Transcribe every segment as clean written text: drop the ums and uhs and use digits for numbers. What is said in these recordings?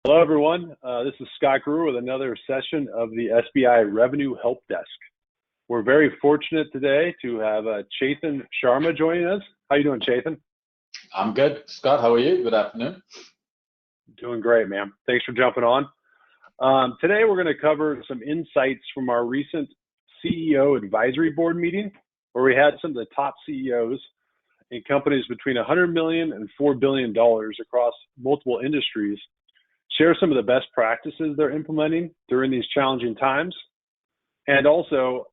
Hello, everyone. This is Scott Gruher with another session of the SBI Revenue Help Desk. We're very fortunate today to have Chethan Sharma joining us. How you doing, Chethan? I'm good. Scott, how are you? Good afternoon. Doing great, man. Thanks for jumping on. Today, we're going to cover some insights from our recent CEO Advisory Board meeting, where we had some of the top CEOs in companies between $100 million and $4 billion across multiple industries share some of the best practices they're implementing during these challenging times, and also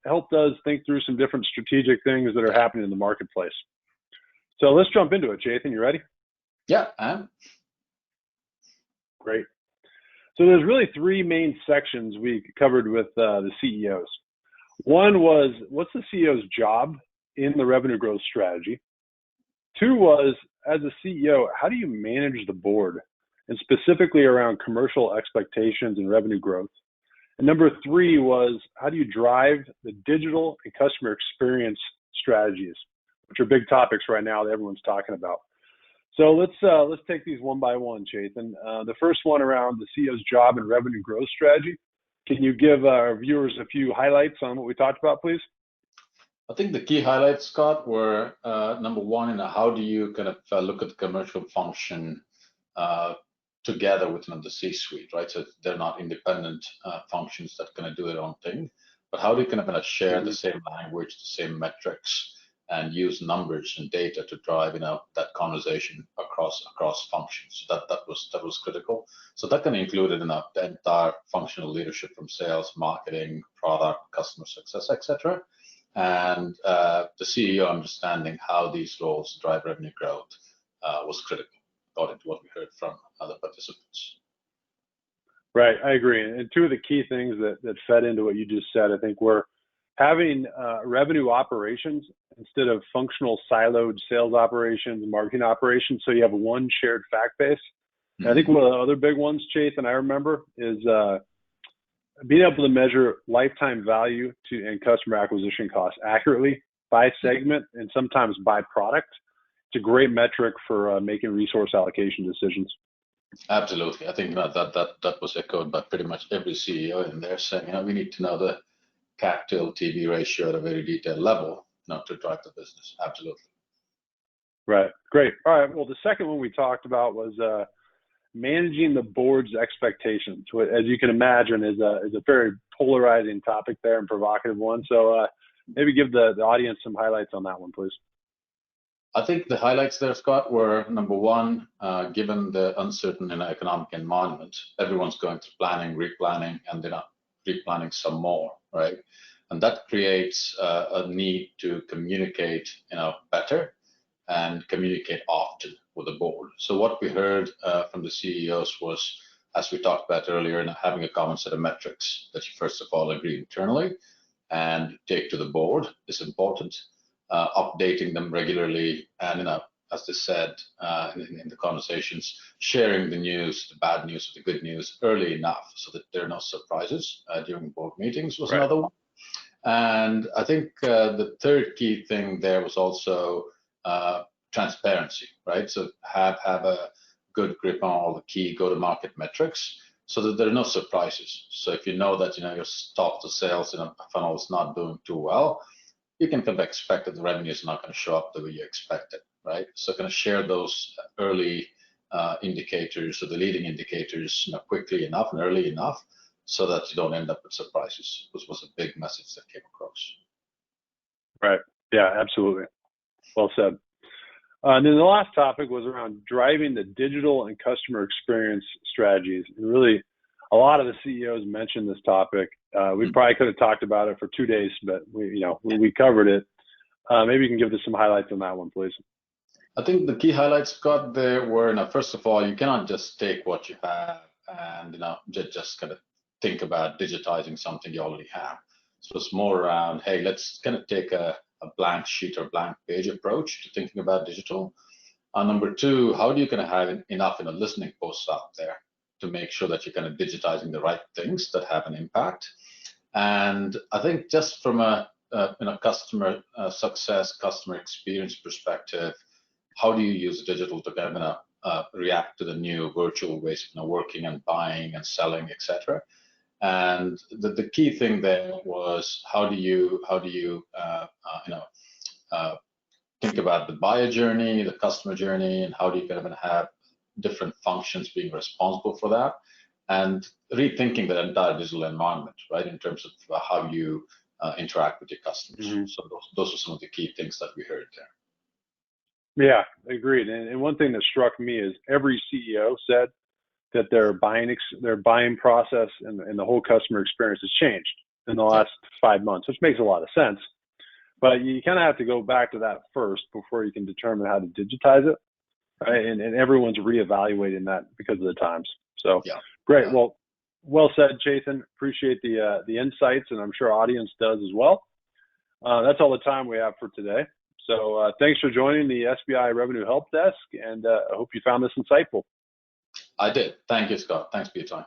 helped us think through some different strategic things that are happening in the marketplace. So let's jump into it. Chethan, you ready? Yeah, I am. Great. So there's really three main sections we covered with the CEOs. One was, what's the CEO's job in the revenue growth strategy? Two was, as a CEO, how do you manage the board, and specifically around commercial expectations and revenue growth? And number three was, how do you drive the digital and customer experience strategies, which are big topics right now that everyone's talking about. So let's take these one by one, Chethan. The first one around the CEO's job and revenue growth strategy. Can you give our viewers a few highlights on what we talked about, please? I think the key highlights, Scott, were number one, how do you kind of look at the commercial function together with the C-suite, right? So they're not independent functions that kind of do their own thing, but how do you kind of share the same language, the same metrics, and use numbers and data to drive that conversation across functions? So that was critical. So that kind of included the entire functional leadership from sales, marketing, product, customer success, etc. And the CEO understanding how these roles drive revenue growth was critical, according to what we heard from other participants. Right, I agree. And two of the key things that fed into what you just said, I think, were having revenue operations instead of functional siloed sales operations and marketing operations, so you have one shared fact base. Mm-hmm. I think one of the other big ones, Chethan, I remember, is being able to measure lifetime value and customer acquisition costs accurately by segment and sometimes by product. It's a great metric for making resource allocation decisions. Absolutely. I think that was echoed by pretty much every CEO in there saying, we need to know the CAC to LTV ratio at a very detailed level, not to drive the business. Absolutely. Right. Great. All right. Well, the second one we talked about was managing the board's expectations, which, as you can imagine, is a very polarizing topic there and provocative one. So maybe give the audience some highlights on that one, please. I think the highlights there, Scott, were number one, given the uncertain economic environment, everyone's going through planning, replanning, and then replanning some more, right? And that creates a need to communicate, better and communicate often with the board. So what we heard from the CEOs was, as we talked about earlier, having a common set of metrics that you first of all agree internally and take to the board is important. Updating them regularly, and as they said in the conversations, sharing the news, the bad news, the good news early enough so that there are no surprises during board meetings was another one. And I think the third key thing there was also transparency, right? So have a good grip on all the key go-to-market metrics so that there are no surprises. So if you know that your top to sales funnel is not doing too well, you can kind of expect that the revenue is not going to show up the way you expected, right? So kind of share those early indicators or the leading indicators quickly enough and early enough so that you don't end up with surprises, which was a big message that came across. Right. Yeah, absolutely. Well said. And then the last topic was around driving the digital and customer experience strategies. And really, a lot of the CEOs mentioned this topic. We probably could have talked about it for 2 days, but we covered it. Maybe you can give us some highlights on that one, please. I think the key highlights, Scott, there were, first of all, you cannot just take what you have and just kind of think about digitizing something you already have. So it's more around, hey, let's kind of take a blank sheet or blank page approach to thinking about digital. Number two, how do you kind of have enough listening posts out there to make sure that you're kind of digitizing the right things that have an impact? And I think just from a customer success, customer experience perspective, how do you use digital to kind of react to the new virtual ways of working and buying and selling, etc. And the key thing there was how do you think about the buyer journey, the customer journey, and how do you kind of have different functions being responsible for that, and rethinking the entire digital environment, right, in terms of how you interact with your customers. Mm-hmm. So those are some of the key things that we heard there. Yeah, agreed. And one thing that struck me is every CEO said that their buying process and the whole customer experience has changed in the last 5 months, which makes a lot of sense. But you kind of have to go back to that first before you can determine how to digitize it, right? And everyone's reevaluating that because of the times. So great. Yeah. Well said, Chethan. Appreciate the insights, and I'm sure our audience does as well. That's all the time we have for today. So thanks for joining the SBI Revenue Help Desk, and I hope you found this insightful. I did. Thank you, Scott. Thanks for your time.